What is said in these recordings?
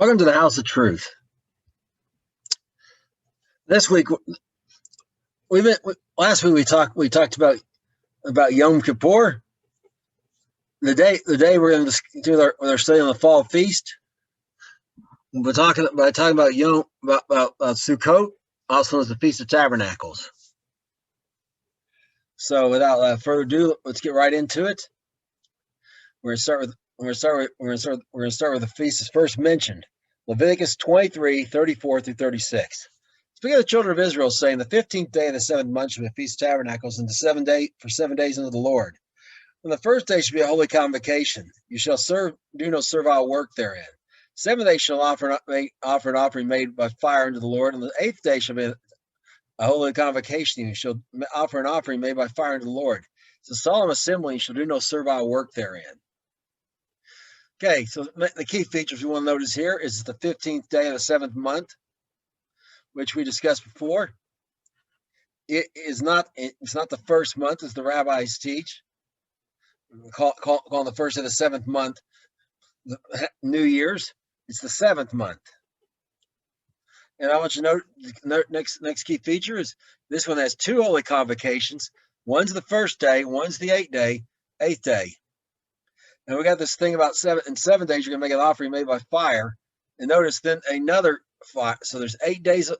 Welcome to the House of Truth. This week, last week we talked about Yom Kippur. The day we're going to do our study on the fall feast. We're talking about Sukkot, also known as the Feast of Tabernacles. So, without further ado, let's get right into it. We're going to start with the feast as first mentioned. Leviticus 23:34-36. Speaking of the children of Israel, saying, the 15th day of the 7th month shall be a feast of tabernacles, and for 7 days unto the Lord. On the first day shall be a holy convocation. You shall do no servile work therein. 7 days shall offer an offering made by fire unto the Lord. On the 8th day shall be a holy convocation. You shall offer an offering made by fire unto the Lord. It's a solemn assembly. You shall do no servile work therein. Okay, so the key features we want to notice here is the 15th day of the 7th month, which we discussed before. It's not the first month as the rabbis teach. Call the first of the 7th month New Year's. It's the 7th month. And I want you to note next key feature is this one has two holy convocations. One's the first day, one's the eighth day. And we got this thing about 7 days, you're going to make an offering made by fire. And notice then another fire. So there's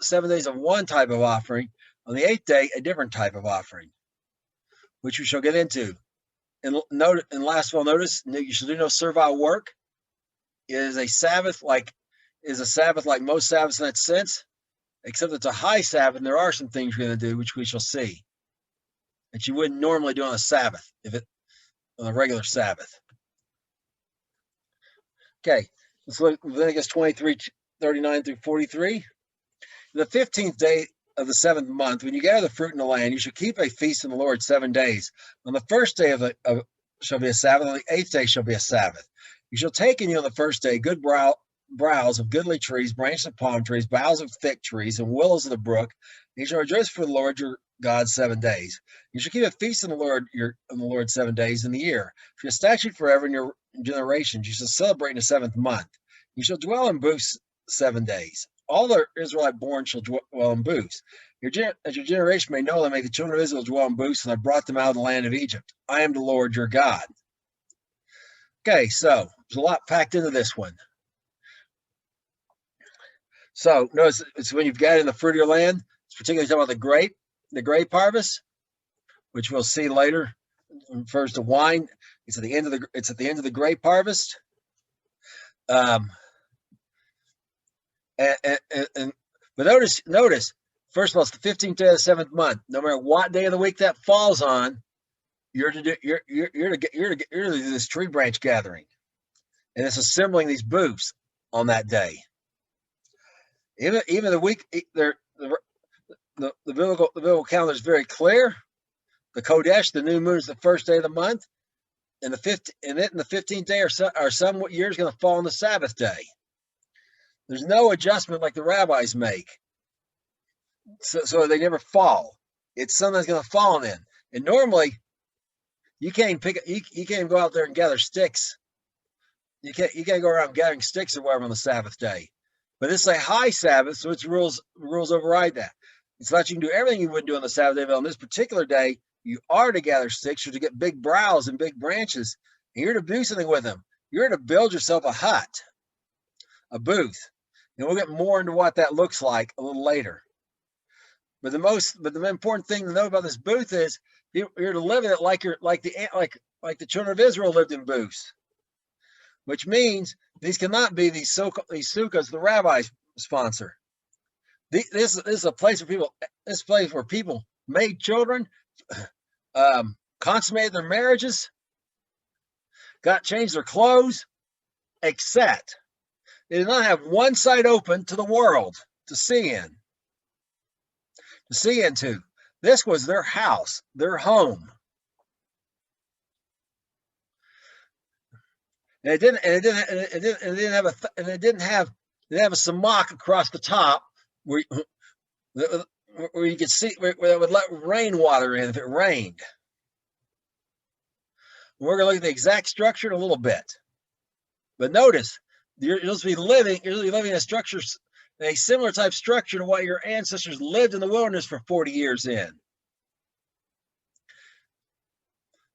7 days of one type of offering. On the 8th day, a different type of offering, which we shall get into. And last of all, notice you shall do no servile work. It is a Sabbath like most Sabbaths in that sense, except it's a high Sabbath, and there are some things you're going to do, which we shall see, that you wouldn't normally do on a Sabbath, on a regular Sabbath. Okay, let's look at Leviticus 23:39-43. The 15th day of the 7th month, when you gather the fruit in the land, you shall keep a feast in the Lord 7 days. On the first day shall be a Sabbath, on the 8th day shall be a Sabbath. You shall take in you on the first day good browse of goodly trees, branches of palm trees, boughs of thick trees, and willows of the brook. And you shall rejoice for the Lord your God 7 days. You shall keep a feast in the Lord 7 days in the year. For a statute forever in your generations, you shall celebrate in the 7th month. You shall dwell in booths 7 days. All the Israelite born shall dwell in booths. As your generation may know, I made the children of Israel dwell in booths, and I brought them out of the land of Egypt. I am the Lord your God. Okay, so there's a lot packed into this one. So notice it's when you've gathered in the fruit of your land. It's particularly talking about the grape harvest, which we'll see later. It refers to wine. It's at the end of the grape harvest. But notice, first of all, it's the 15th day of the 7th month. No matter what day of the week that falls on, you're to do this tree branch gathering, and it's assembling these booths on that day. Even the week, the biblical calendar is very clear. The Kodesh, the new moon, is the first day of the month, and the 15th day are some years going to fall on the Sabbath day. There's no adjustment like the rabbis make, so they never fall. It's something that's going to fall on in. And normally, you can't go out there and gather sticks. You can't go around gathering sticks or whatever on the Sabbath day. But it's a high Sabbath, so its rules override that. It's not you can do everything you would do on the Sabbath day, but on this particular day, you are to gather sticks, you're to get big browse and big branches, and you're to do something with them. You're to build yourself a hut, a booth. And we'll get more into what that looks like a little later. But the important thing to know about this booth is you're to live in it like the children of Israel lived in booths, which means these cannot be these sukkahs the rabbis sponsor. This is a place where people made children, consummated their marriages, changed their clothes, except they did not have one side open to the world to see into. This was their house, their home. And it didn't have a samak across the top where you could see where it would let rainwater in if it rained. We're going to look at the exact structure in a little bit. But notice, you're supposed to be living in a structure, a similar type structure to what your ancestors lived in the wilderness for 40 years in.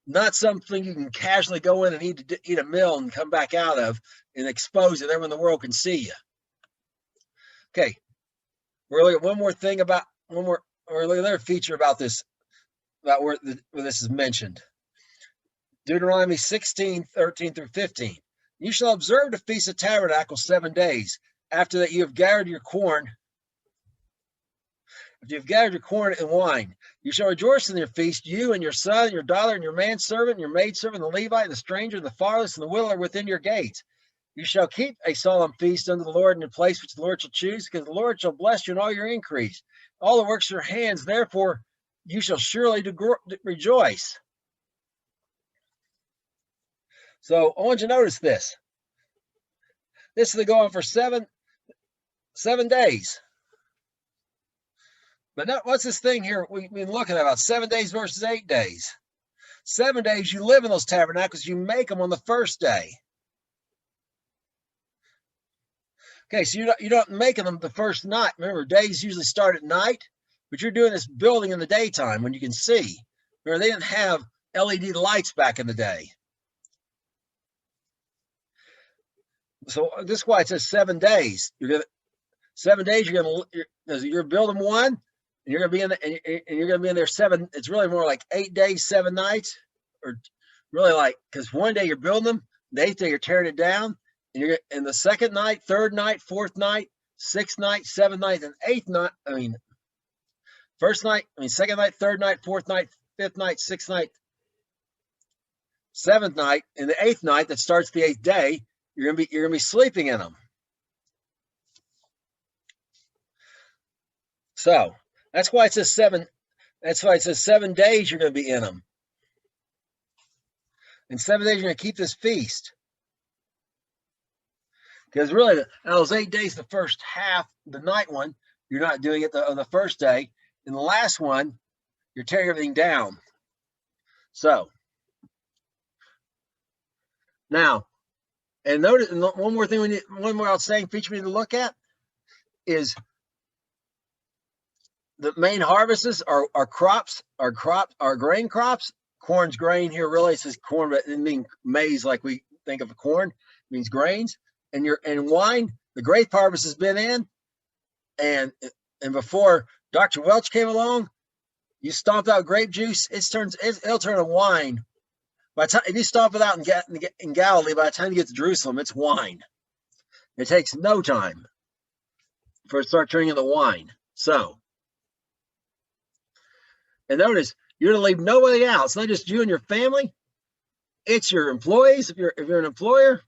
Not something you can casually go in and eat a meal and come back out of and expose it. Everyone in the world can see you. Okay, we're looking at one more thing about we're looking at another feature about this, about where this is mentioned. Deuteronomy 16:13 through 15. You shall observe the Feast of Tabernacles 7 days. After that, you have gathered your corn. If you have gathered your corn and wine, you shall rejoice in your feast, you and your son, and your daughter, and your manservant, and your maidservant, and the Levite, and the stranger, and the fatherless, and the widower within your gates. You shall keep a solemn feast unto the Lord in the place which the Lord shall choose, because the Lord shall bless you in all your increase. All the works of your hands, therefore, you shall surely rejoice. So I want you to notice this. This is going for seven days. But now, what's this thing here we've been looking at about 7 days versus 8 days? 7 days you live in those tabernacles, you make them on the first day. Okay, so you're not making them the first night. Remember, days usually start at night, but you're doing this building in the daytime when you can see. Remember, they didn't have LED lights back in the day. So this is why it says 7 days. 7 days. You're building one, and you're gonna be in and you're gonna be in there 7. It's really more like 8 days, 7 nights, or really like, because one day you're building them, the 8th day you're tearing it down, and you're in the 2nd night, 3rd night, 4th night, 6th night, 7th night, and 8th night. I mean, 1st night. I mean, 2nd night, 3rd night, 4th night, 5th night, 6th night, 7th night, and the 8th night that starts the 8th day. You're gonna be sleeping in them. So that's why it says 7. That's why it says 7 days you're going to be in them. In 7 days you're going to keep this feast. Because really, out of those 8 days, the first half, the night one, you're not doing it on the first day. And the last one, you're tearing everything down. So now, and notice, and one more thing one more outstanding feature we need to look at is the main harvests are crops, are grain crops. Corn's grain here really, it says corn, but it doesn't mean maize like we think of corn. It means grains. And wine, the grape harvest has been in, and before Dr. Welch came along, you stomped out grape juice, it'll turn to wine. By the time, if you stomp it out in Galilee, by the time you get to Jerusalem, it's wine. It takes no time for it to start turning into wine. So, and notice, you're going to leave nobody out. It's not just you and your family. It's your employees, if you're an employer.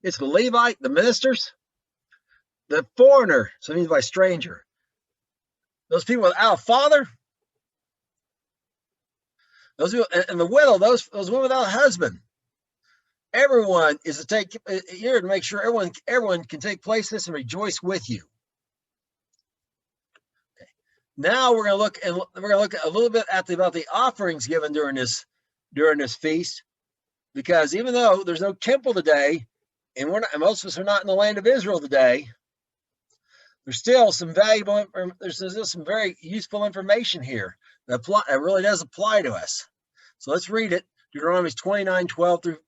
It's the Levite, the ministers, the foreigner, so it means by stranger. Those people without a father. Those people, and the widow, those women without a husband. Everyone is here to make sure everyone can take place in this and rejoice with you. Okay. Now we're going to look a little bit about the offerings given during this feast, because even though there's no temple today, and most of us are not in the land of Israel today, there's still some some very useful information here that really does apply to us. So let's read it. Deuteronomy 29:12 through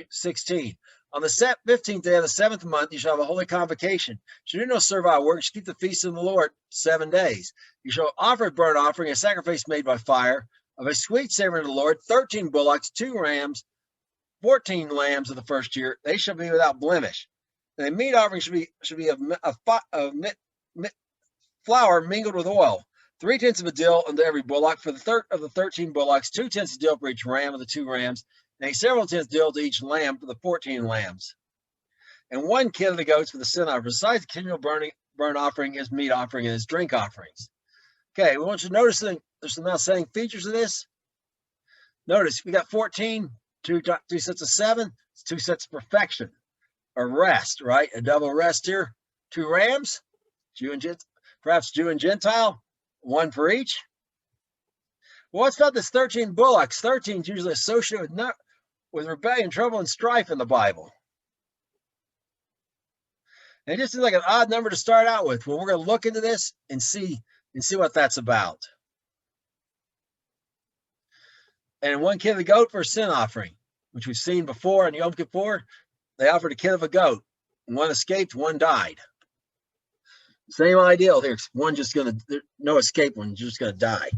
16. On the 15th day of the 7th month, you shall have a holy convocation. You shall do no servile work. You shall keep the feast of the Lord 7 days. You shall offer a burnt offering, a sacrifice made by fire, of a sweet savor to the Lord, 13 bullocks, 2 rams, 14 lambs of the first year. They shall be without blemish. And the meat offering should be of flour mingled with oil. 3/10 of a dill unto every bullock. For the of the 13 bullocks, 2/10 of dill for each ram of the 2 rams, and a several tenths dill to each lamb for the 14 lambs. And 1 kid of the goats for the sin offering, besides the continual burnt offering, his meat offering, and his drink offerings. Okay, we want you to notice that there's some outstanding features of this. Notice we got 14, 2 sets of 7, 2 sets of perfection, or rest, right? A double rest here. 2 rams, perhaps Jew and Gentile, 1 for each. Well, what's about this 13 bullocks? 13 is usually associated with rebellion, trouble, and strife in the Bible. And it just seems like an odd number to start out with. Well, we're going to look into this and see what that's about. And 1 kid of the goat for a sin offering, which we've seen before in Yom Kippur. They offered a kid of a goat. One escaped, one died. Same ideal here. One just going to, no escape, one's just going to die.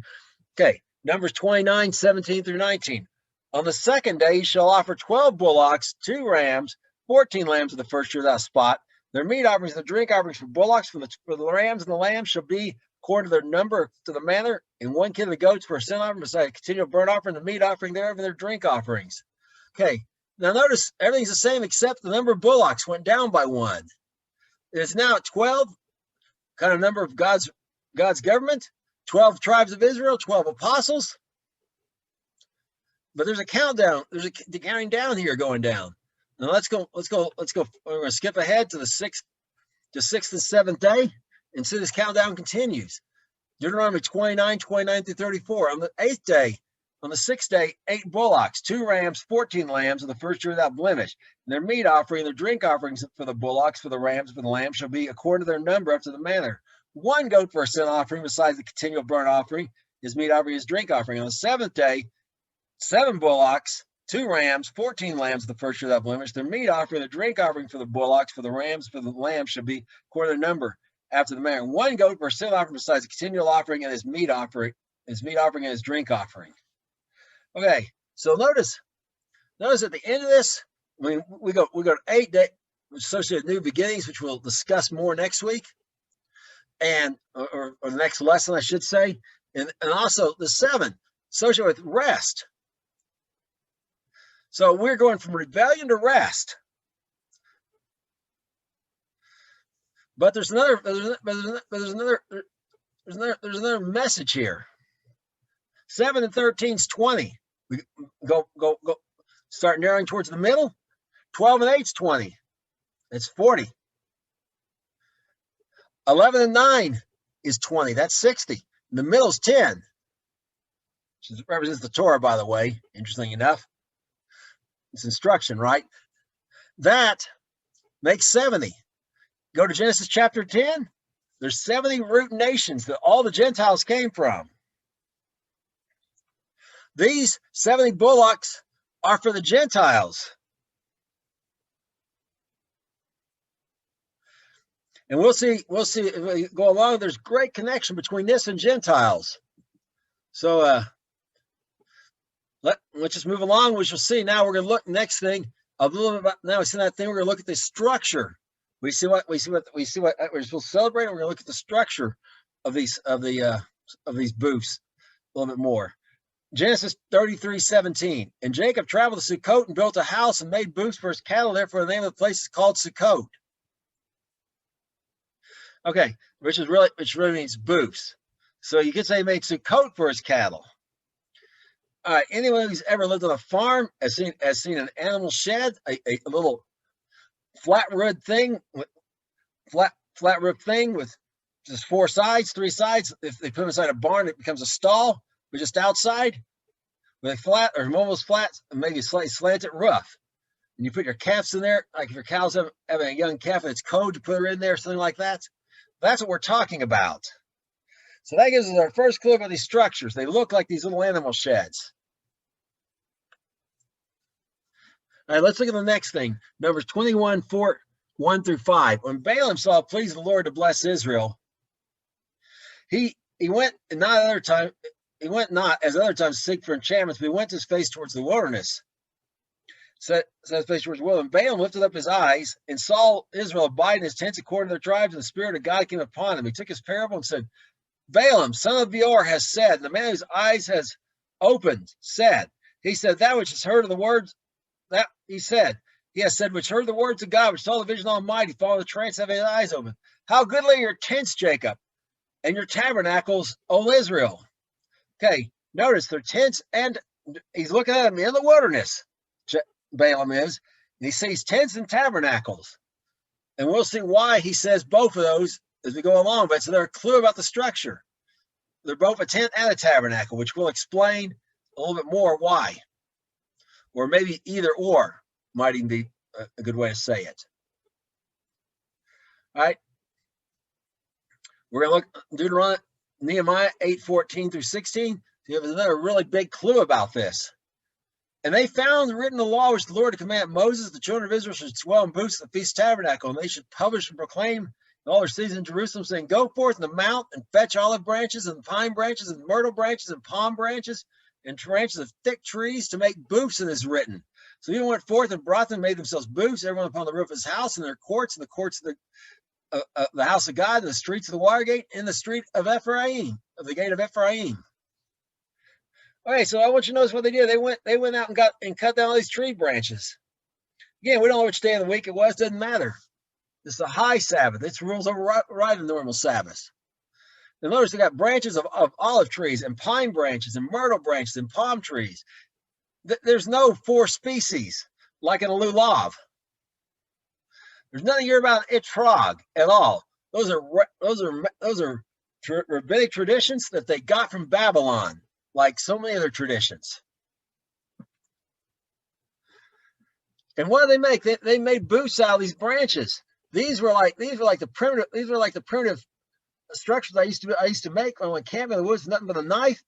Okay, Numbers 29, 17 through 19. On the second day, you shall offer 12 bullocks, 2 rams, 14 lambs of the first year without spot. Their meat offerings, the drink offerings for bullocks, for the rams and the lambs shall be according to their number, to the manner, and 1 kid of the goats for a sin offering, beside a continual burnt offering, the meat offering thereof, and their drink offerings. Okay, now notice everything's the same except the number of bullocks went down by 1. It's now at 12, kind of number of God's government, 12 tribes of Israel, 12 apostles. But there's a countdown. There's a counting down here going down. Now let's go. We're going to skip ahead to the sixth and 7th day and see this countdown continues. Deuteronomy 29 through 34. On the 8th day, on the 6th day, 8 bullocks, 2 rams, 14 lambs of the first year without blemish. And their meat offering, their drink offerings for the bullocks, for the rams, for the lambs shall be according to their number up to the manner. 1 goat for a sin offering, besides the continual burnt offering, his meat offering, his drink offering. On the 7th day, 7 bullocks, 2 rams, 14 lambs of the first year without blemish. Their meat offering, the drink offering for the bullocks, for the rams, for the lambs shall be according to their number after the manner. 1 goat for a sin offering, besides the continual offering and his meat offering and his drink offering. Okay, so notice at the end of this, we go to 8 days associated with new beginnings, which we'll discuss more next week, and or the next lesson, I should say, and also the 7 associated with rest. So we're going from rebellion to rest. But there's another message here. 7 and 13 is 20. We go start narrowing towards the middle. 12 and 8 is 20. It's 40. 11 and 9 is 20. That's 60. In the middle is 10. Which represents the Torah, by the way, interesting enough. It's instruction, right? That makes 70. Go to Genesis chapter 10. There's 70 root nations that all the Gentiles came from. These 70 bullocks are for the Gentiles. And we'll see if we go along, there's great connection between this and Gentiles. So let's just move along. We shall see. Now we're going to look next thing a little bit about. Now we see that thing. We're going to look at the structure. We see what we're supposed to celebrate. And we're going to look at the structure of these booths a little bit more. Genesis 33:17. And Jacob traveled to Sukkot and built a house and made booths for his cattle. Therefore, the name of the place is called Sukkot. Okay, which really means booths. So you could say he made Sukkot for his cattle. All right, anyone who's ever lived on a farm has seen an animal shed, a little flat roof thing with just 4 sides, 3 sides. If they put them inside a barn, it becomes a stall. But just outside with a flat or almost flat, maybe a slightly slanted roof. And you put your calves in there, like if your cow's having a young calf and it's cold, you put her in there, something like that. That's what we're talking about. So that gives us our first clue about these structures. They look like these little animal sheds. All right, let's look at the next thing. Numbers 21, 1 through 5. When Balaam saw it pleased the Lord to bless Israel, he went not as other times to seek for enchantments, but he went his face towards the wilderness. Set his face towards the wilderness. And Balaam lifted up his eyes and saw Israel abide in his tents according to their tribes, and the Spirit of God came upon him. He took his parable and said, Balaam, son of Beor, has said, and the man whose eyes has opened said, he said, that which has heard of the words, that he said, he has said, which heard the words of God, which saw the vision of Almighty, followed the trance, having his eyes open. How goodly are your tents, Jacob, and your tabernacles, O Israel. Okay, notice their tents, and he's looking at them in the wilderness, Balaam is, and he sees tents and tabernacles. And we'll see why he says both of those as we go along, but so they're a clue about the structure. They're both a tent and a tabernacle, which we'll explain a little bit more why. Or maybe either or might even be a good way to say it. All right. We're going to look Deuteronomy, Nehemiah 8:14 through 16. So you have another really big clue about this. And they found written the law which the Lord had commanded Moses, the children of Israel should dwell in booths at the feast tabernacle, and they should publish and proclaim in all their cities in Jerusalem, saying, go forth in the mount and fetch olive branches and pine branches and myrtle branches and palm branches and branches of thick trees to make booths, and is written. So he went forth and brought them, made themselves booths, everyone upon the roof of his house, in their courts, in the courts of the house of God, in the streets of the water gate, in the street of Ephraim, of the gate of Ephraim. All right, so I want you to notice what they did. They went out and cut down all these tree branches. Again, we don't know which day of the week it was. Doesn't matter. It's a high Sabbath. Its rules override the normal Sabbath. And notice they got branches of olive trees and pine branches and myrtle branches and palm trees. There's no four species like in a lulav. There's nothing here about an etrog at all. Those are rabbinic traditions that they got from Babylon, like so many other traditions. And what do they make? They made booths out of these branches. These were like the primitive structures I used to make when I went camping in the woods, nothing but a knife,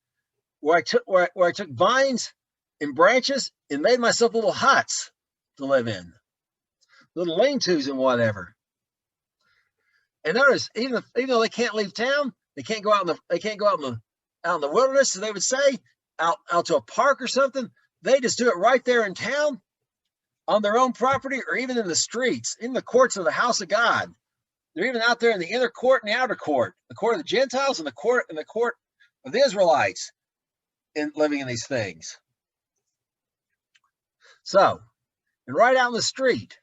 where I took vines and branches and made myself little huts to live in, little lean-tos and whatever. And notice, even though they can't leave town, they can't go out in the wilderness, so they would say, out to a park or something. They just do it right there in town, on their own property, or even in the streets, in the courts of the house of God. They're even out there in the inner court and the outer court, the court of the Gentiles and the court of the Israelites, in living in these things. So, and right out in the street.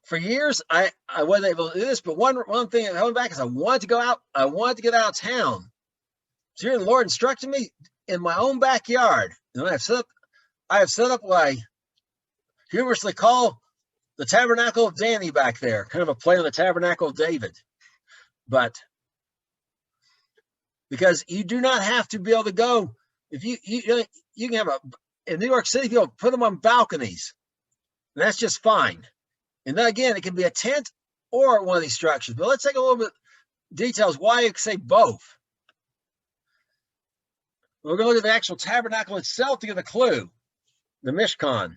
For years, I wasn't able to do this, but one thing held back is I wanted to go out. I wanted to get out of town. So here the Lord instructed me in my own backyard. And I have set up what I humorously call the Tabernacle of Danny back there, kind of a play on the Tabernacle of David. But because you do not have to be able to go, if you can have in New York City, people put them on balconies, and that's just fine. And then again, it can be a tent or one of these structures. But let's take a little bit details why I say both. We're going to look at the actual tabernacle itself to get a clue. The Mishkan.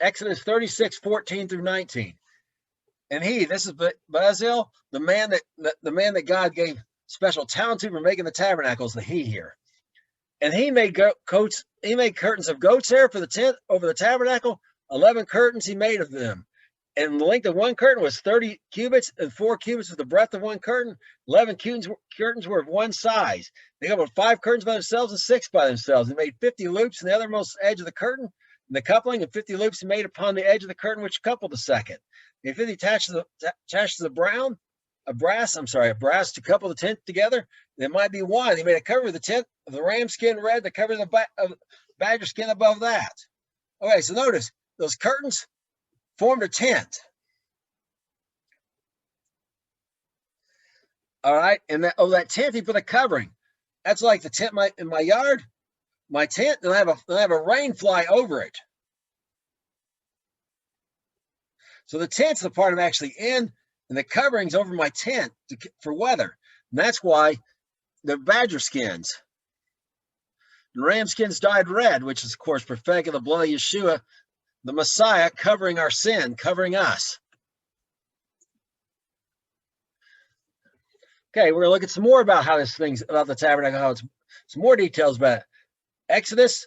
Exodus 36:14 through 19. And this is Bezalel, the man that God gave special talent to for making the tabernacles, the he here. And he made curtains of goat's hair for the tent over the tabernacle. 11 curtains he made of them. And the length of one curtain was 30 cubits, and 4 cubits was the breadth of one curtain. 11 curtains were of one size. They got 5 curtains by themselves and 6 by themselves. They made 50 loops in the othermost edge of the curtain, and the coupling, and 50 loops he made upon the edge of the curtain, which coupled the second. And 50 attached to a brass to couple the tent together. There might be one. He made a cover of the tent of the ram skin red, the cover of the badger skin above that. Okay, so notice those curtains formed a tent. All right, and that tent he put a covering. That's like the tent in my yard, my tent, and I have a rain fly over it. So the tent's the part I'm actually in, and the covering's over my tent for weather. And that's why the badger skins and ram skins dyed red, which is of course prophetic of the blood of Yah'shua, the Messiah, covering our sin, covering us. Okay, we're going to look at some more about about the tabernacle, some more details about it. Exodus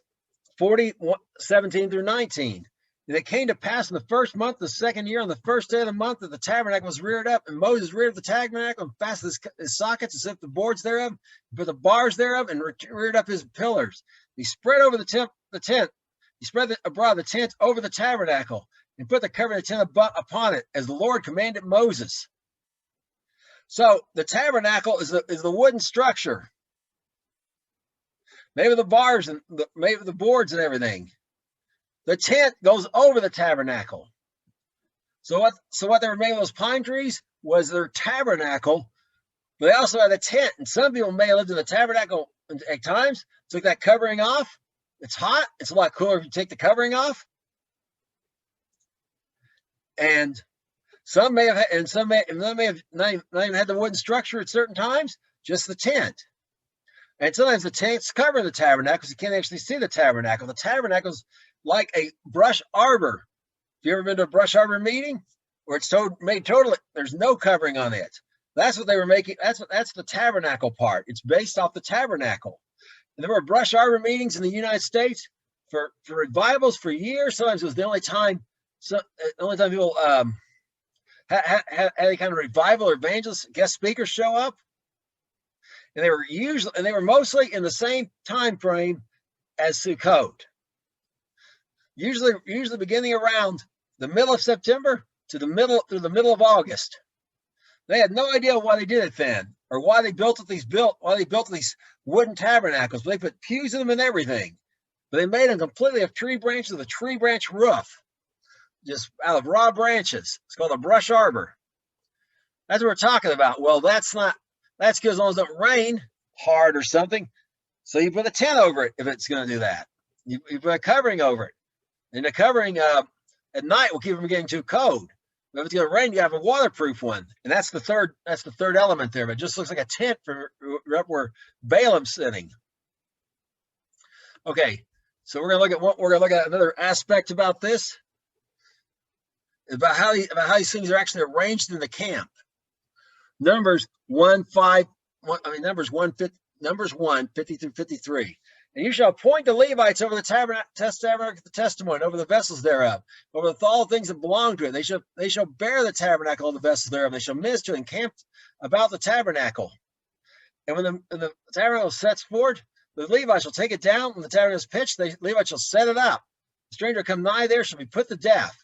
40:17 through 19. And it came to pass in the first month, the second year, on the first day of the month, that the tabernacle was reared up, and Moses reared up the tabernacle and fastened his sockets, and set the boards thereof, and put the bars thereof, and reared up his pillars. He spread over the tent. He spread abroad the tent over the tabernacle, and put the cover of the tent upon it, as the Lord commanded Moses. So the tabernacle is the wooden structure, made with the bars and made with the boards and everything. The tent goes over the tabernacle. So what they were made of those pine trees was their tabernacle, but they also had a tent. And some people may have lived in the tabernacle at times, took that covering off. It's hot. It's a lot cooler if you take the covering off. And some may have, and some may have not even had the wooden structure at certain times, just the tent. And sometimes the tents cover the tabernacle because you can't actually see the tabernacle. The tabernacle's like a brush arbor. Have you ever been to a brush arbor meeting where it's made totally, there's no covering on it? That's what they were making. That's the tabernacle part. It's based off the tabernacle. And there were brush arbor meetings in the United States for revivals for years. Sometimes it was the only time people had any kind of revival or evangelist guest speakers show up. And they were mostly in the same time frame as Sukkot. Usually beginning around the middle of September through the middle of August. They had no idea why they did it then, or why they built these wooden tabernacles. They put pews in them and everything, but they made them completely of tree branches with a tree branch roof, just out of raw branches. It's called a brush arbor. That's what we're talking about. Well, that's because as long as it don't rain hard or something, so you put a tent over it if it's going to do that. You put a covering over it, and the covering at night will keep them getting too cold. But if it's going to rain, you have a waterproof one, and that's the third element there. But it just looks like a tent for where Balaam's sitting. Okay, so we're going to look at another aspect about this, about how these things are actually arranged in the camp. Numbers 1, 50 through 53. And you shall appoint the Levites over the tabernacle of the testimony, over the vessels thereof, over all things that belong to it. They shall bear the tabernacle of the vessels thereof. They shall minister and camp about the tabernacle. And when the tabernacle sets forward, the Levites shall take it down. When the tabernacle is pitched, the Levites shall set it up. The stranger come nigh there shall be put to death.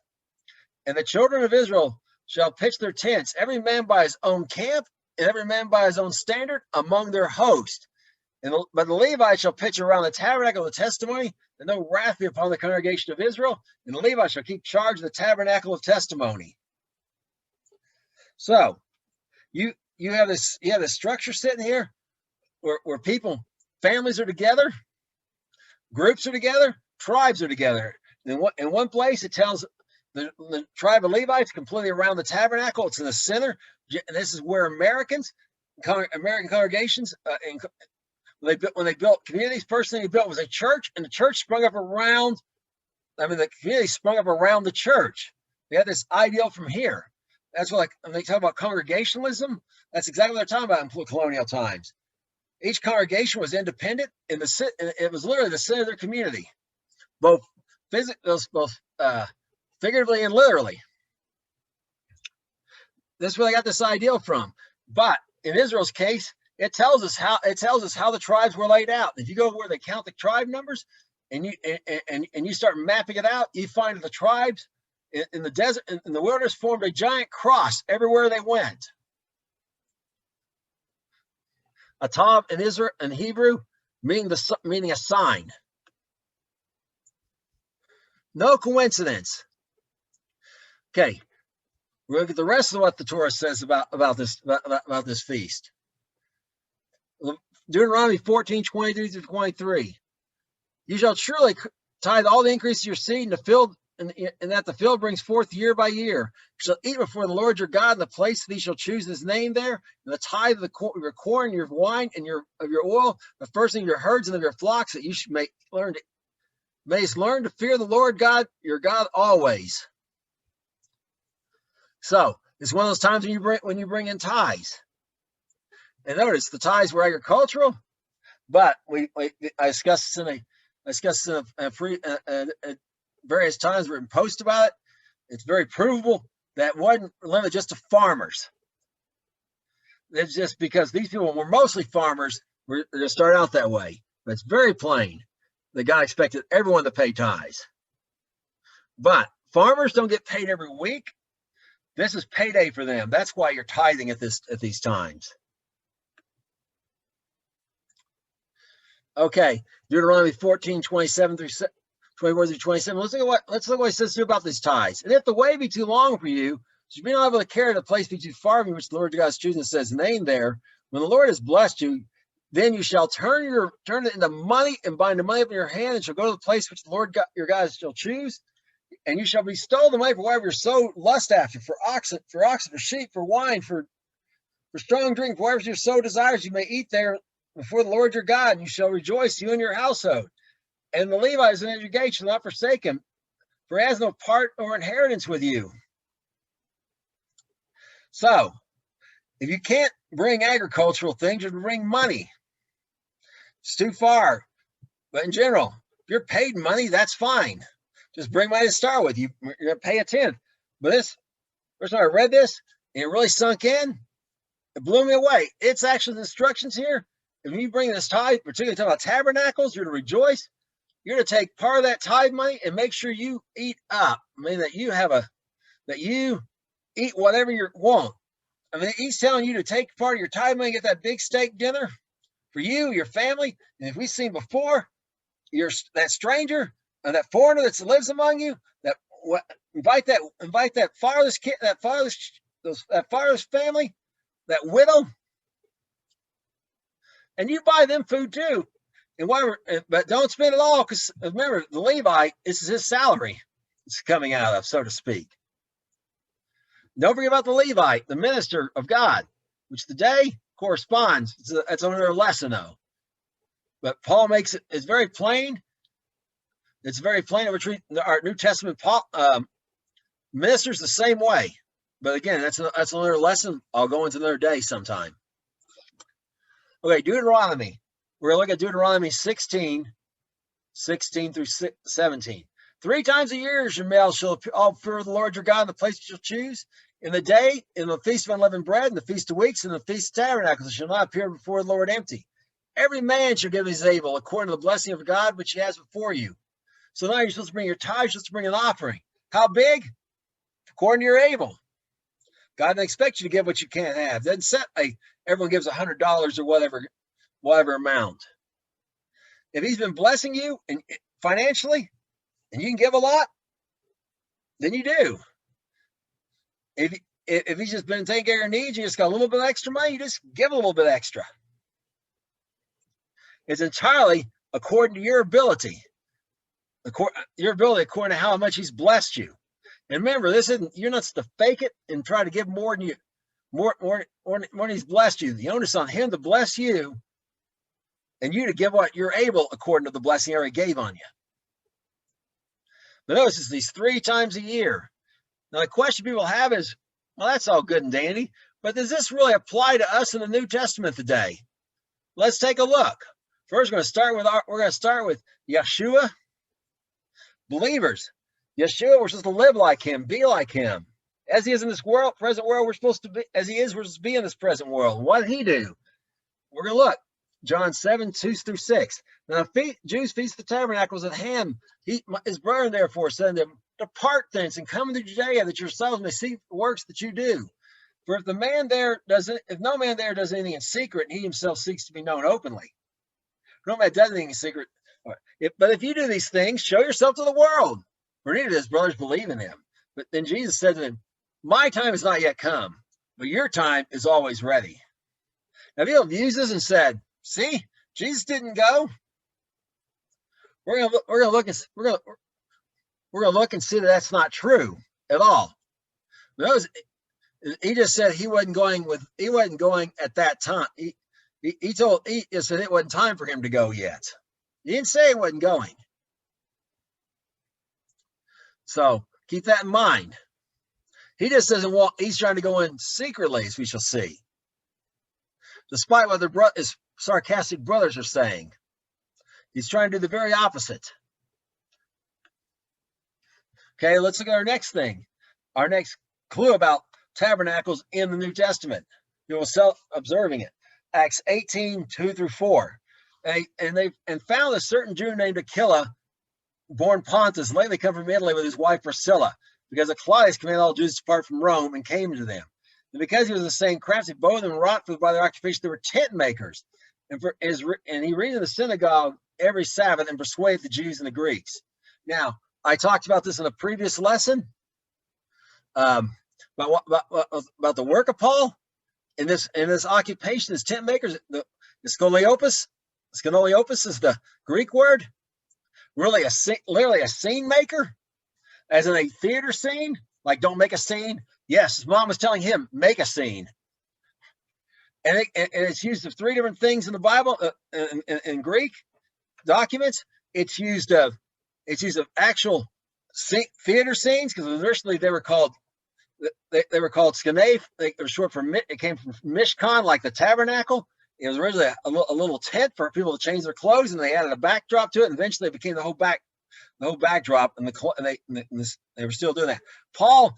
And the children of Israel shall pitch their tents, every man by his own camp, and every man by his own standard among their host. But the Levites shall pitch around the tabernacle of the testimony, and no wrath be upon the congregation of Israel. And the Levites shall keep charge of the tabernacle of testimony. So, you have this structure sitting here where families are together, groups are together, tribes are together. In one place, it tells the tribe of Levites completely around the tabernacle. It's in the center. And this is where American congregations, when they built communities, first thing they built was a church, and the church sprung up around. The community sprung up around the church. They had this ideal from here. That's what, when they talk about congregationalism, that's exactly what they're talking about in colonial times. Each congregation was independent, and it was literally the center of their community, both figuratively and literally. This is where they got this ideal from. But in Israel's case, it tells us how the tribes were laid out. If you go where they count the tribe numbers and you start mapping it out, you find that the tribes in the desert, in the wilderness, formed a giant cross everywhere they went. A tav in Israel in Hebrew meaning a sign. No coincidence. Okay, we'll look at the rest of what the Torah says about this feast. Deuteronomy 14:23-23. You shall surely tithe all the increase of your seed in the field, and that the field brings forth year by year. You shall eat before the Lord your God in the place that he shall choose his name there, and the tithe of your corn, your wine, and of your oil, the first of your herds and of your flocks, that you should mayest learn to fear the Lord God your God always. So it's one of those times when you bring in tithes. And notice the tithes were agricultural, but I discussed this in various times written posts about it. It's very provable that wasn't limited just to farmers. It's just because these people were mostly farmers, we're going to start out that way. But it's very plain that God expected everyone to pay tithes. But farmers don't get paid every week. This is payday for them. That's why you're tithing at these times. Okay, Deuteronomy 14:27-24-27. Let's look what it says about these tithes. And if the way be too long for you, so you be not able to carry the place be too far from you, which the Lord your God is choosing, says name there. When the Lord has blessed you, then you shall turn it into money and bind the money up in your hand, and shall go to the place which the Lord your God shall choose. And you shall bestow the money for whatever your soul lust after, for oxen, for sheep, for wine, for strong drink, whatever your soul desires, you may eat there before the Lord your God, and you shall rejoice, you and your household. And the Levites in your gate shall not forsake him, for he has no part or inheritance with you. So, if you can't bring agricultural things, you bring money. It's too far. But in general, if you're paid money, that's fine. Just bring money to start with. You're going to pay a tenth. But this, first time I read this, and it really sunk in, it blew me away. It's actually the instructions here. If you bring this tithe, particularly talking about tabernacles, you're to rejoice. You're to take part of that tithe money and make sure you eat up. I mean, that you eat whatever you want. I mean, he's telling you to take part of your tithe money and get that big steak dinner for you, your family. And if we've seen before, that stranger and that foreigner that lives among you, invite that fatherless kid, that fatherless family, that widow, and you buy them food too. And whatever, but don't spend it all, because remember, the Levite, this is his salary it's coming out of, so to speak. Don't forget about the Levite, the minister of God, which today corresponds. That's another lesson, though. But Paul makes it's very plain. It's very plain, which our New Testament ministers the same way. But again, that's another lesson. I'll go into another day sometime. Okay, Deuteronomy. We're going to look at Deuteronomy 16 through 17. 3 times a year your male shall fear the Lord your God in the place you shall choose. In the day, in the feast of unleavened bread, in the feast of weeks, in the feast of tabernacles, shall not appear before the Lord empty. Every man shall give his able, according to the blessing of God which he has before you. So now you're supposed to bring your tithe, you're supposed to bring an offering. How big? According to your able. God doesn't expect you to give what you can't have. Doesn't set everyone gives $100 or whatever amount. If he's been blessing you and financially, and you can give a lot, then you do. If he's just been taking care of your needs, you just got a little bit of extra money, you just give a little bit extra. It's entirely according to your ability. Your ability according to how much he's blessed you. And remember, you're not supposed to fake it and try to give more than he's blessed you. The onus on him to bless you, and you to give what you're able according to the blessing he already gave on you. But notice it's these 3 times a year. Now the question people have is, well, that's all good and dandy, but does this really apply to us in the New Testament today? Let's take a look. First, we're going to start with Yah'shua. Believers, Yah'shua, we're supposed to live like him, be like him. As he is in this present world, we're supposed to be, as he is, we're supposed to be in this present world. What did he do? We're going to look. John 7, 2 through 6. Now, Jews' feast of the tabernacles at hand. His brother, therefore, said to him, depart thence and come into Judea, that yourselves may see the works that you do. For if no man there does anything in secret, he himself seeks to be known openly. No man does anything in secret. But if you do these things, show yourself to the world. For neither of his brothers believe in him. But then Jesus said to him, my time has not yet come, but your time is always ready. Now, people have used this and said, see, Jesus didn't go. We're gonna look and see that that's not true at all. He just said he wasn't going at that time. He said it wasn't time for him to go yet. He didn't say he wasn't going. So keep that in mind. He just doesn't want. He's trying to go in secretly, as we shall see. Despite what his sarcastic brothers are saying, he's trying to do the very opposite. Okay, let's look at our next thing. Our next clue about tabernacles in the New Testament. You will self-observing it. Acts 18, 2 through 4. And found a certain Jew named Aquila, born Pontus, lately come from Italy with his wife Priscilla, because Claudius commanded all Jews to depart from Rome, and came to them. And because he was the same crafty, both of them wrought by their occupation, they were tent makers. And he read in the synagogue every Sabbath and persuaded the Jews and the Greeks. Now, I talked about this in a previous lesson, about the work of Paul in this occupation as tent makers. The scoliopas is the Greek word, literally a scene maker. as in a theater scene, like don't make a scene. Yes, his mom was telling him, make a scene. And it's used of three different things in the Bible, in Greek documents. It's used of actual theater scenes, because originally they were called skene. They were short for, it came from mishkan, like the tabernacle. It was originally a little tent for people to change their clothes, and they added a backdrop to it, and eventually it became the whole backdrop, and they were still doing that. Paul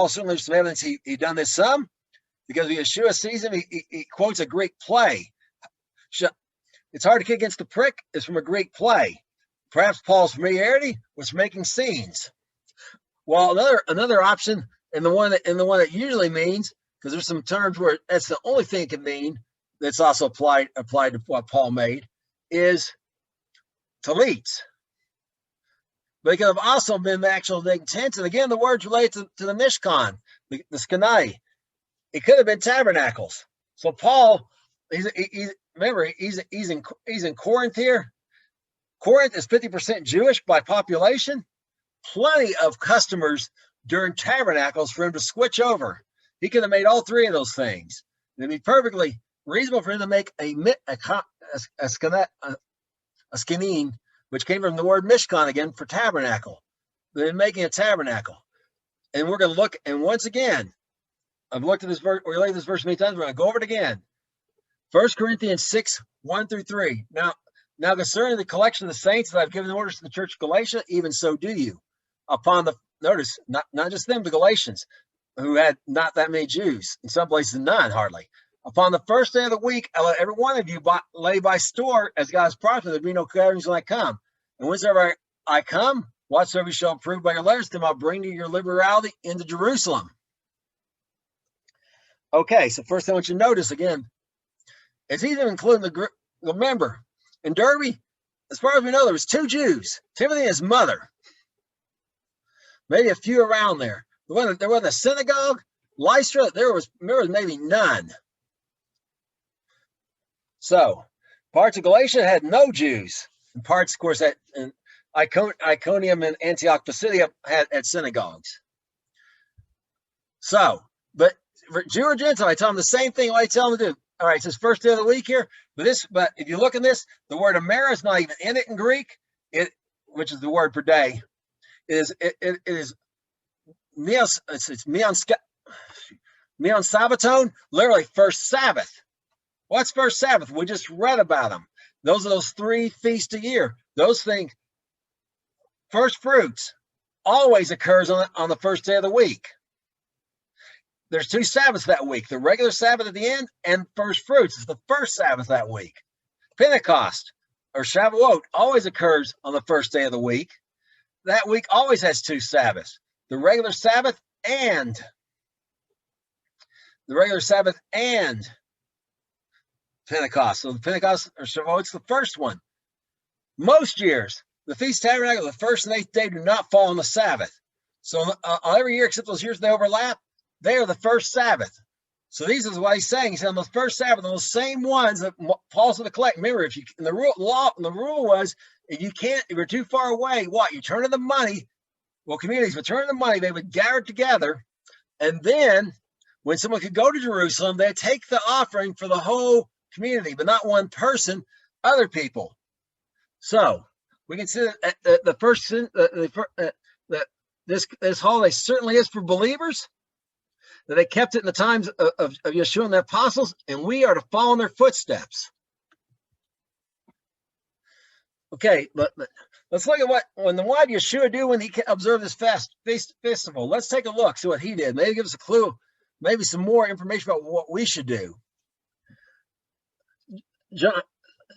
certainly some evidence he done this some, because Yah'shua sees him, he quotes a Greek play. It's hard to kick against the prick is from a Greek play. Perhaps Paul's familiarity was making scenes. Well, another option, and the one that usually means, because there's some terms where that's the only thing it can mean, that's also applied to what Paul made, is talits. But it could have also been the actual intent, and again, the words relate to the Mishkan, the Skanai. It could have been tabernacles. So Paul, remember, he's in Corinth here. Corinth is 50% Jewish by population. Plenty of customers during tabernacles for him to switch over. He could have made all three of those things. It'd be perfectly reasonable for him to make a skenin, which came from the word mishkan again for tabernacle. They're making a tabernacle. And we're going to look, and once again, I've looked at this verse, we looked at this verse many times, we're going to go over it again. 1 Corinthians 6, 1 through 3. Now concerning the collection of the saints that I've given orders to the church of Galatia, even so do you. Notice, not just them, the Galatians, who had not that many Jews, in some places none, hardly. Upon the first day of the week, I let every one of you lay by store as God's prophet, there be no gatherings when I come. And whensoever I come, whatsoever you shall approve by your letters, then I'll bring you your liberality into Jerusalem. Okay, so first I want you to notice again, it's even including remember, in Derby, as far as we know, there was 2 Jews, Timothy and his mother. Maybe a few around there. There wasn't a synagogue. Lystra, there was maybe none. So, parts of Galatia had no Jews. And parts, of course, in Iconium and Antioch Pisidia had synagogues. So, but for Jew or Gentile, I tell them the same thing I tell them to do. All right, it says first day of the week here. But if you look in this, the word amera is not even in it in Greek, which is the word per day. It is mion sabbaton, literally first Sabbath. What's first Sabbath? We just read about them. Those are those 3 feasts a year. Those things, first fruits, always occurs on the first day of the week. There's 2 Sabbaths that week, the regular Sabbath at the end and first fruits is the first Sabbath that week. Pentecost or Shavuot always occurs on the first day of the week. That week always has 2 Sabbaths, the regular Sabbath and Pentecost. So the Pentecost or Shavuot's the first one. Most years, the Feast of Tabernacle, the first and 8th day do not fall on the Sabbath. So every year except those years they overlap, they are the first Sabbath. So these is what he's saying. He said on the first Sabbath, on those same ones that Paul's going to collect. Remember, the rule was if you're too far away, you turn in the money. Well, communities would turn in the money. They would gather together, and then when someone could go to Jerusalem, they'd take the offering for the whole community, but not one person, other people. So we can see that this holiday certainly is for believers. That they kept it in the times of Yah'shua and the apostles, and we are to follow in their footsteps. Okay, but let's look at what did Yah'shua do when he observed this festival. Let's take a look, see what he did. Maybe give us a clue, maybe some more information about what we should do.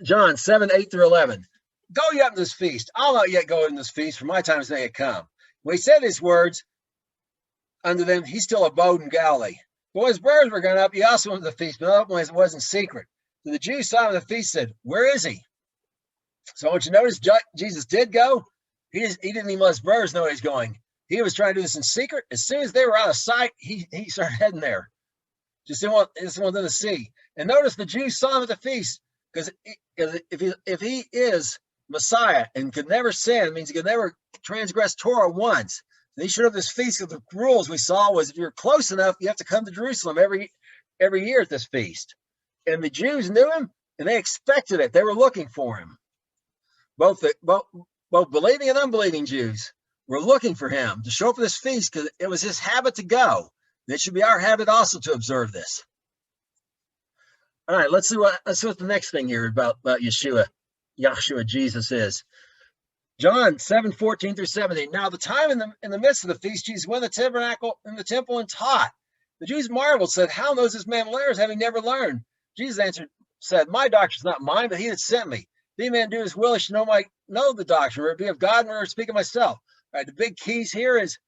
John 7, 8 through 11. Go ye up to this feast. I'll not yet go in this feast, for my time is not yet come. When he said these words unto them, he still abode in Galilee. But when his brothers were gone up, he also went to the feast, but it wasn't secret. So the Jews saw him at the feast, said, where is he? So I want you to notice Jesus did go. He didn't even let his brothers know he's going. He was trying to do this in secret. As soon as they were out of sight, he started heading there. Just didn't want them to see. And notice the Jews saw him at the feast, because if he is Messiah and could never sin. It means he could never transgress Torah once. And he showed up this feast. The rules we saw was if you're close enough, you have to come to Jerusalem every year at this feast. And the Jews knew him and they expected it. They were looking for him. Both believing and unbelieving Jews were looking for him to show up for this feast because it was his habit to go. And it should be our habit also to observe this. All right, let's see what the next thing here about Yah'shua, Jesus is. John 7:14 through 17. Now the time in the midst of the feast, Jesus went in the tabernacle in the temple and taught. The Jews marveled, said, "How knows this man learns, having never learned?" Jesus answered, said, "My doctrine is not mine, but he that sent me. If any man do his will, he should know the doctrine, whether it be of God or speak of myself." All right, the big keys here is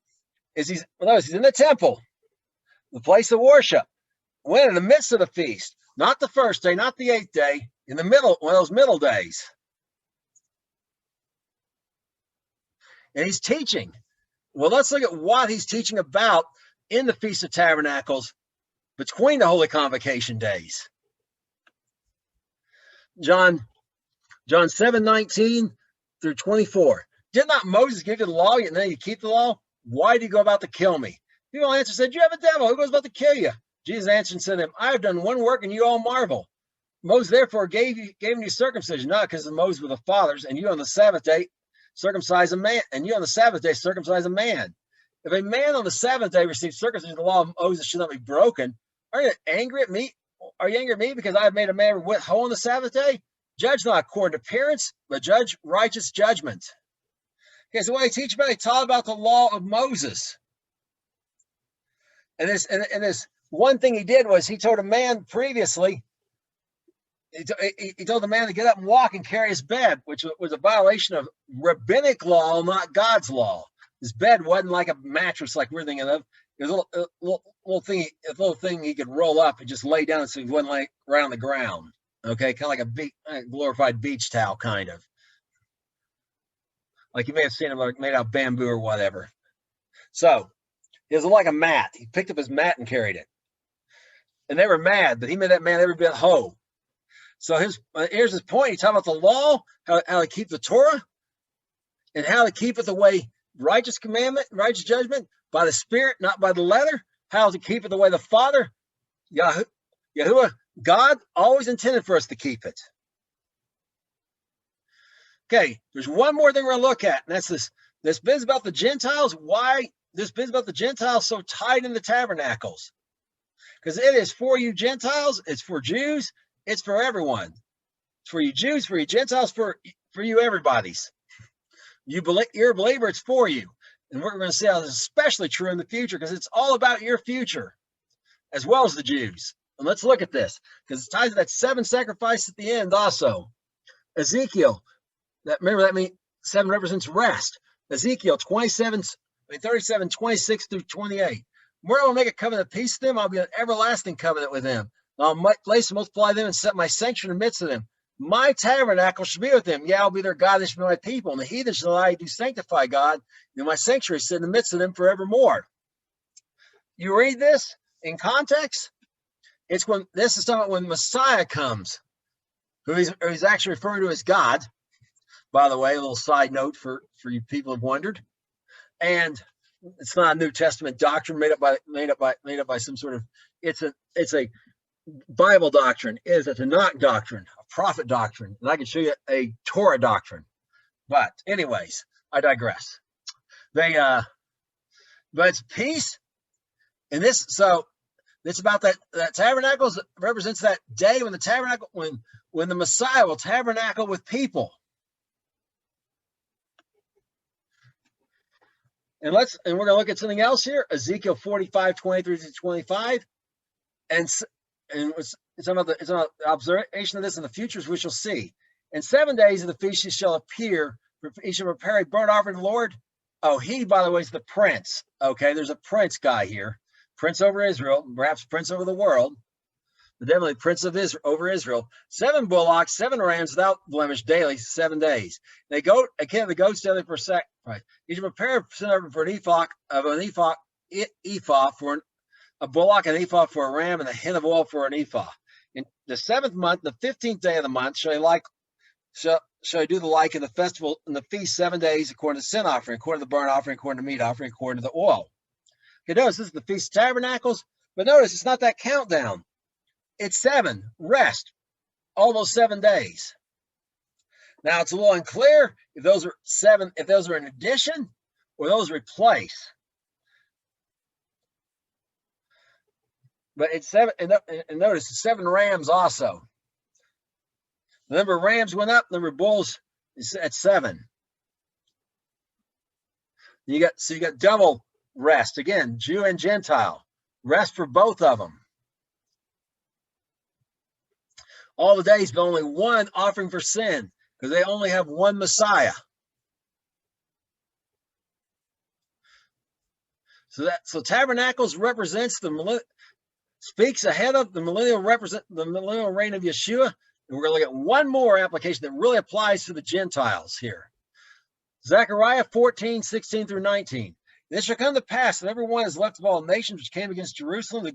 he's in the temple, the place of worship. When in the midst of the feast, not the first day, not the 8th day, in the middle, one of those middle days. And he's teaching. Well, let's look at what he's teaching about in the Feast of Tabernacles between the Holy Convocation days. John 7:19 through 24. Did not Moses give you the law, and then you keep the law? Why do you go about to kill me? People answered, said, "You have a devil. Who goes about to kill you?" Jesus answered and said to him, "I have done one work, and you all marvel. Moses therefore gave you circumcision, not because of Moses were the fathers, and you on the Sabbath day circumcise a man, and you on the Sabbath day circumcise a man. If a man on the Sabbath day receives circumcision, the law of Moses should not be broken. Are you angry at me? Are you angry at me because I have made a man whole on the Sabbath day? Judge not according to appearance, but judge righteous judgment." Okay, so what he taught about the law of Moses. And this one thing he did was he told a man previously, he told the man to get up and walk and carry his bed, which was a violation of rabbinic law, not God's law. His bed wasn't like a mattress like we're thinking of. It was a little thing he could roll up and just lay down so he wasn't like around the ground. Okay, kind of like a glorified beach towel, kind of. Like you may have seen him like made out of bamboo or whatever. So it was like a mat. He picked up his mat and carried it. And they were mad, but he made that man every bit whole. So here's his point. He talked about the law, how to keep the Torah, and how to keep it the way righteous commandment, righteous judgment, by the Spirit, not by the letter. How to keep it the way the Father, Yah'shua, God, always intended for us to keep it. Okay, there's one more thing we're going to look at, and that's this business about the Gentiles. Why this business about the Gentiles so tied in the tabernacles? Because it is for you Gentiles, it's for Jews, it's for everyone. It's for you Jews, for you Gentiles, for you everybody's. You're a believer, it's for you. And we're going to see how this is especially true in the future because it's all about your future as well as the Jews. And let's look at this because it ties to that 7 sacrifice at the end also. Ezekiel, remember that means 7 represents rest. Ezekiel 37, 26 through 28. Where I will make a covenant of peace with them, I'll be an everlasting covenant with them. I'll place and multiply them and set my sanctuary in the midst of them. My tabernacle shall be with them. Yeah, I'll be their God, they shall be my people. And the heathen shall I do sanctify God. And my sanctuary sit in the midst of them forevermore. You read this in context, it's when this is talking about when Messiah comes, who he's actually referring to as God. By the way, a little side note for you people who've wondered. And it's not a New Testament doctrine made up by some sort of it's a Bible doctrine. It's a Tanakh doctrine, a prophet doctrine, and I can show you a Torah doctrine. But anyways, I digress. But it's peace, and this it's about that tabernacles represents that day when the tabernacle when the Messiah will tabernacle with people. And we're going to look at something else here, Ezekiel 45, 23 to 25. And it's about the observation of this in the futures we shall see. In 7 days of the feast shall appear, he shall prepare a burnt offering to the Lord. Oh, he, by the way, is the prince. Okay, there's a prince guy here. Prince over Israel, perhaps prince over the world, but definitely prince of over Israel. 7 bullocks, 7 rams without blemish daily, 7 days. The goats daily for a sacrifice. You should prepare for an ephah for a bullock, an ephah for a ram, and a hin of oil for an ephah. In the 7th month, the 15th day of the month, shall shall I do the like in the festival, in the feast 7 days, according to sin offering, according to the burnt offering, according to meat offering, according to the oil. Okay, notice this is the Feast of Tabernacles, but notice it's not that countdown. It's 7, rest, all those 7 days. Now it's a little unclear if those are 7, if those are in addition or those replace. But it's 7, and notice it's 7 rams also. The number of rams went up, the number of bulls is at 7. You got double rest again, Jew and Gentile, rest for both of them. All the days, but only one offering for sin, because they only have one Messiah. So Tabernacles represents speaks ahead of the millennial reign of Yah'shua. And we're going to look at one more application that really applies to the Gentiles here. Zechariah 14, 16 through 19. This shall come to pass that everyone is left of all nations which came against Jerusalem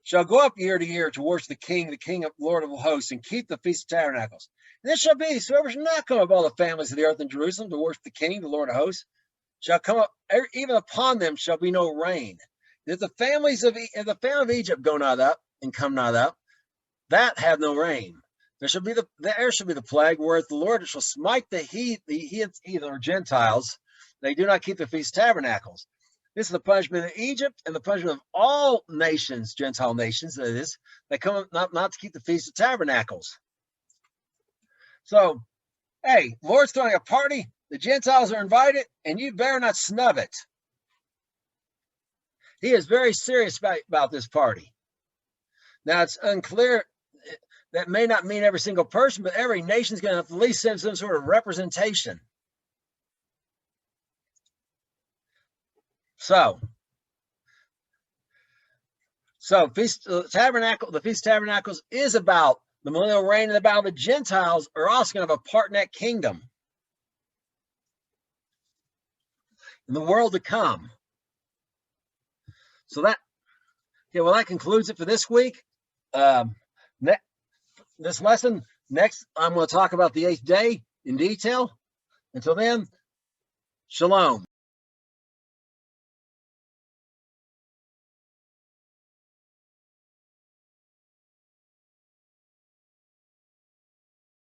shall go up year to year to worship the King of Lord of hosts, and keep the Feast of Tabernacles. And this shall be, so whoever shall not come of all the families of the earth in Jerusalem to worship the King, the Lord of hosts, shall come up, even upon them shall be no rain. If the family of Egypt go not up and come not up, that have no rain. There shall be the plague, whereas the Lord shall smite the heathens or Gentiles. They do not keep the Feast of Tabernacles. This is the punishment of Egypt and the punishment of all nations, Gentile nations, that is, they come not to keep the Feast of Tabernacles. So, hey, Lord's throwing a party, the Gentiles are invited, and you better not snub it. He is very serious about this party. Now, it's unclear. That may not mean every single person, but every nation is going to have to at least send some sort of representation. So the Feast of Tabernacles is about the millennial reign, and about the Gentiles are also going to have a part in that kingdom in the world to come. So that concludes it for this week. This lesson. Next, I'm going to talk about the 8th day in detail. Until then, shalom.